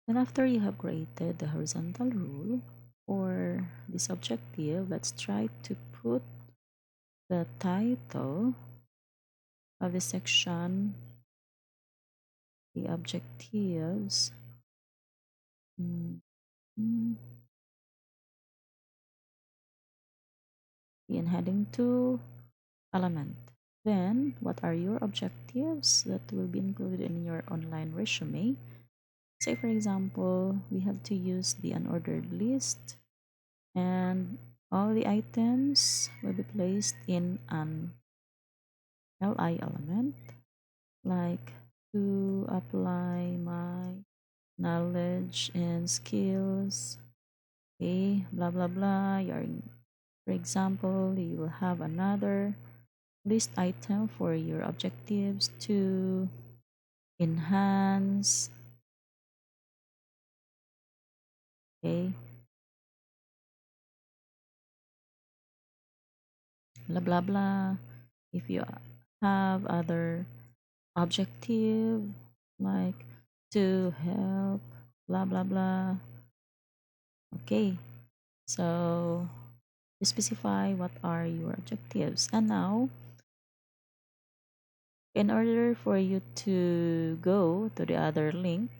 Then after you have created the horizontal rule for this objective, let's try to put the title of the section, the objectives, mm, mm, in heading 2 element. Then, what are your objectives that will be included in your online resume? Say, for example, we have to use the unordered list, and all the items will be placed in an li element, like to apply my knowledge and skills. Okay, blah blah blah. For example, you will have another list item for your objectives to enhance, okay, blah blah blah. If you have other objective like to help, blah blah blah. Okay, so you specify what are your objectives. And now, in order for you to go to the other link,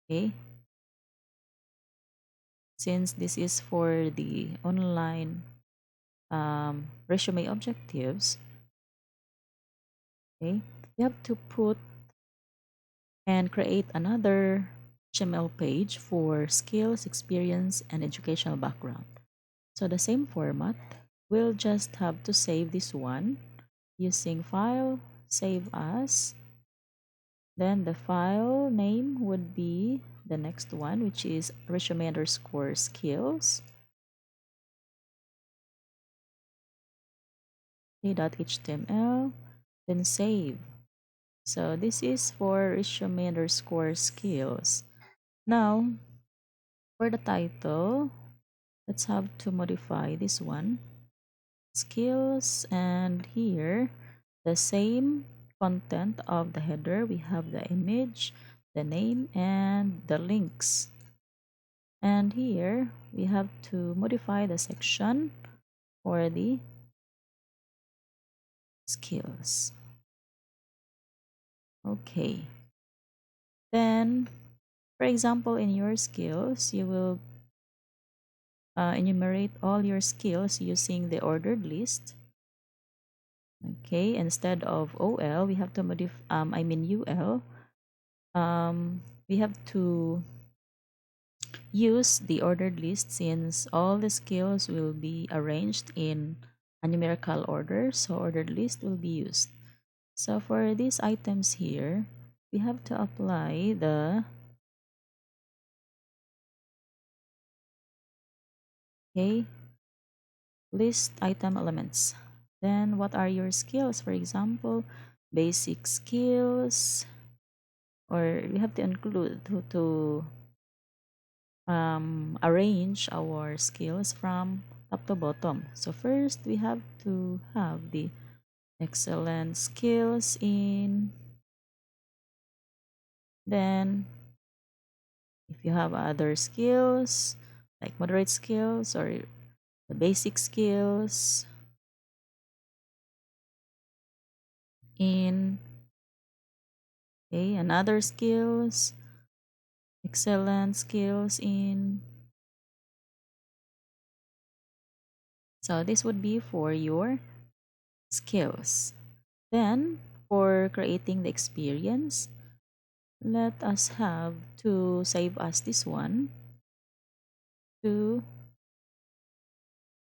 okay, since this is for the online resume objectives, okay, you have to put and create another HTML page for skills, experience, and educational background. So the same format, we'll just have to save this one using file, save as. Then the file name would be the next one, which is resume underscore skills. .html, then save. So this is for resume underscore skills. Now, for the title, let's have to modify this one. Skills, and here, the same content of the header. We have the image, the name, and the links. And here, we have to modify the section for the skills. Okay. Then, for example, in your skills, you will enumerate all your skills using the ordered list. Okay, instead of OL, we have to modify, UL. We have to use the ordered list since all the skills will be arranged in a numerical order, so ordered list will be used. So for these items here, we have to apply the okay, list item elements. Then what are your skills? For example, basic skills, or we have to include to arrange our skills from top to bottom. So first we have to have the excellent skills in, then if you have other skills like moderate skills or the basic skills in, okay, and other skills, excellent skills in. So this would be for your skills. Then for creating the experience, let us have to save as this one to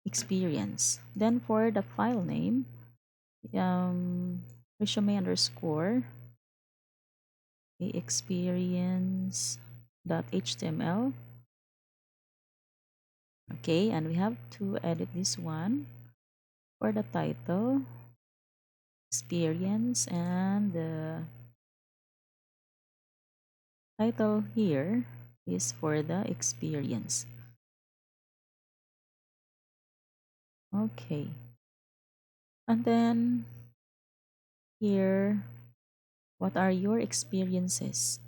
experience. Then for the file name, resume underscore experience .html. Okay, and we have to edit this one for the title, experience, and the title here is for the experience. Okay, and then here, what are your experiences?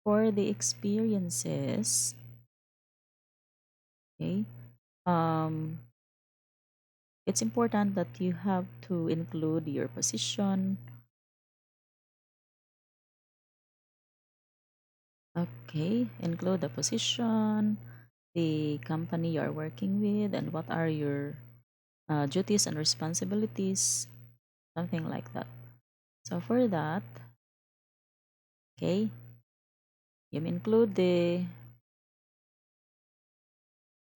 For the experiences, okay, um, it's important that you have to include your position. Okay, include the position, the company you are working with, and what are your duties and responsibilities, something like that. So for that, okay, you include the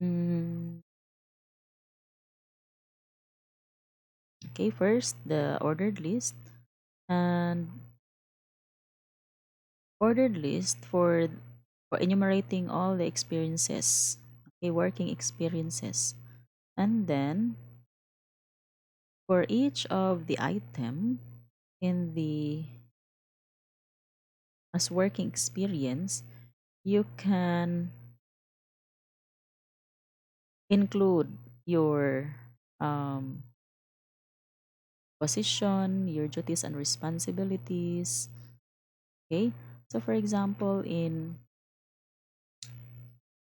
mm, okay, first the ordered list, and ordered list for enumerating all the experiences, okay, working experiences. And then for each of the item in the as working experience, you can include your um, position, your duties and responsibilities. Okay. So for example, in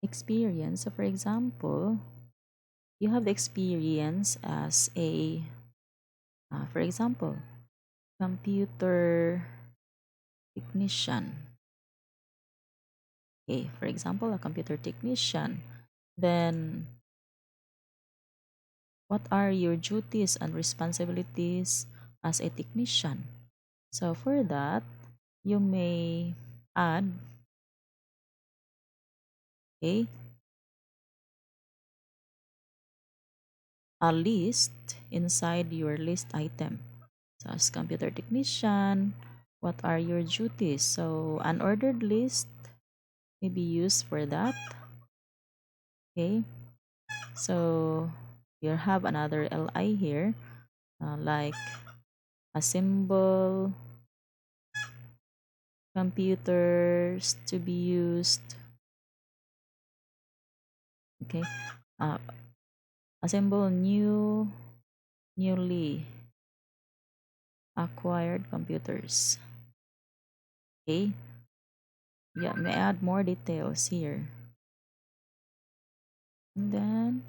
experience, so for example, you have the experience as a, for example, computer technician. Okay, for example, a computer technician. Then, what are your duties and responsibilities as a technician? So, for that, you may add okay, a list inside your list item. So, as computer technician, what are your duties? So, an ordered list may be used for that. Okay, so you have another LI here, like assemble computers to be used. Okay, uh, assemble newly acquired computers. Okay, yeah, may add more details here. And then,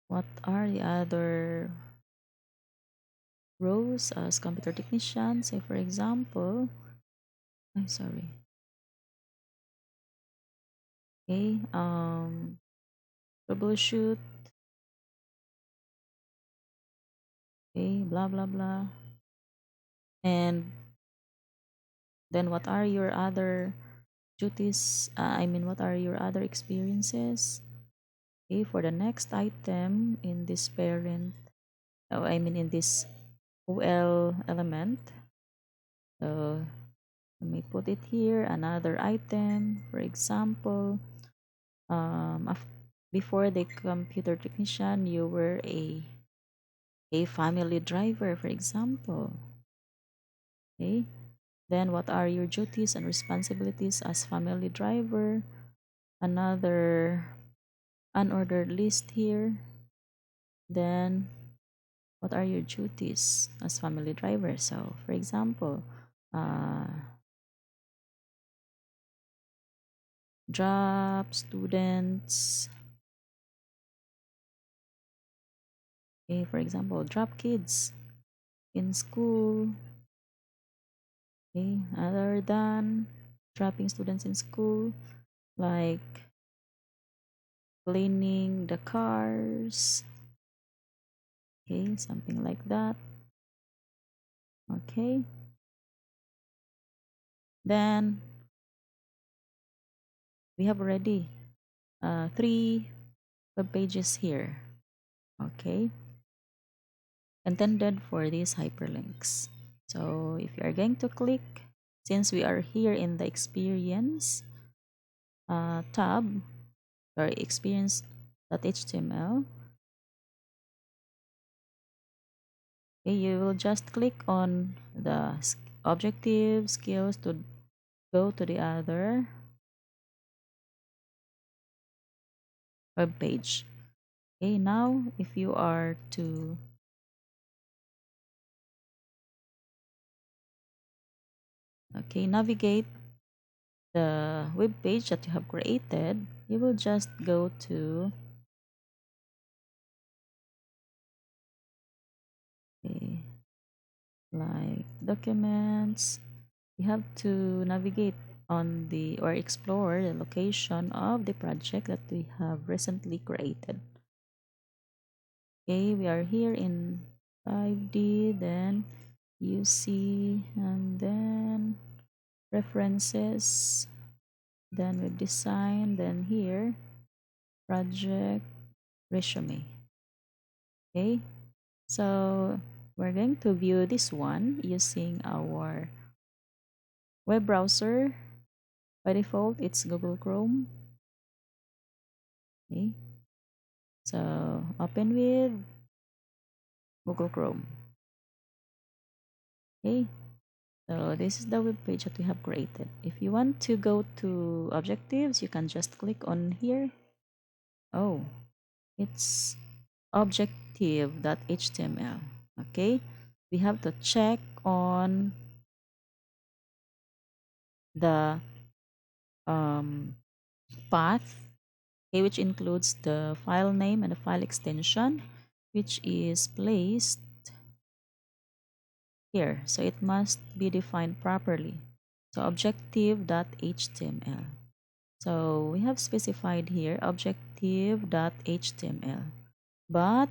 what are the other roles as computer technician? Say, for example, I'm sorry. Okay, troubleshoot. Okay, blah blah blah. And then, what are your other duties? What are your other experiences? Okay, for the next item in this parent, in this OL element. So let me put it here. Another item, for example, before the computer technician, you were a family driver, for example. Okay. Then what are your duties and responsibilities as family driver? Another unordered list here. Then what are your duties as family driver? So, for example, uh, drop students. Okay, for example, drop kids in school. Okay, other than dropping students in school, like cleaning the cars. Okay, something like that. Okay, then we have already three web pages here. Okay, intended for these hyperlinks. So if you are going to click, since we are here in the experience tab or experience.html, okay, you will just click on the objective skills to go to the other web page. Okay, now if you are to navigate the web page that you have created, you will just go to okay, like documents. You have to navigate on the or explore the location of the project that we have recently created. Okay, we are here in 5D, then UC, and then references, then web design, then here project resume. Okay, so we're going to view this one using our web browser. By default, it's Google Chrome. Okay, so open with Google Chrome. Okay, so this is the web page that we have created. If you want to go to objectives, you can just click on here. Oh, it's objective.html. Okay, we have to check on the um, path, okay, which includes the file name and the file extension, which is placed here. So it must be defined properly. So objective.html. So we have specified here objective.html. But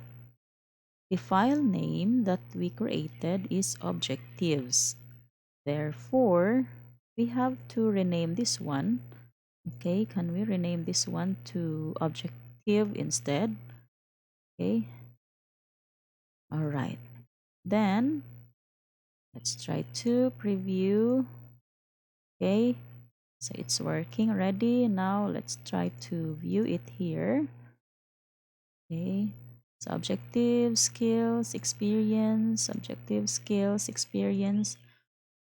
the file name that we created is objectives. Therefore, we have to rename this one. Okay, can we rename this one to objective instead? Okay, all right. Then let's try to preview. Okay, so it's working already. Now let's try to view it here. Okay, so objective skills, experience.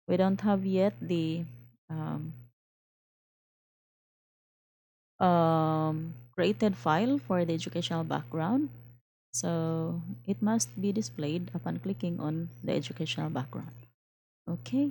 We don't have yet the um, created file for the educational background. So it must be displayed upon clicking on the educational background. Okay,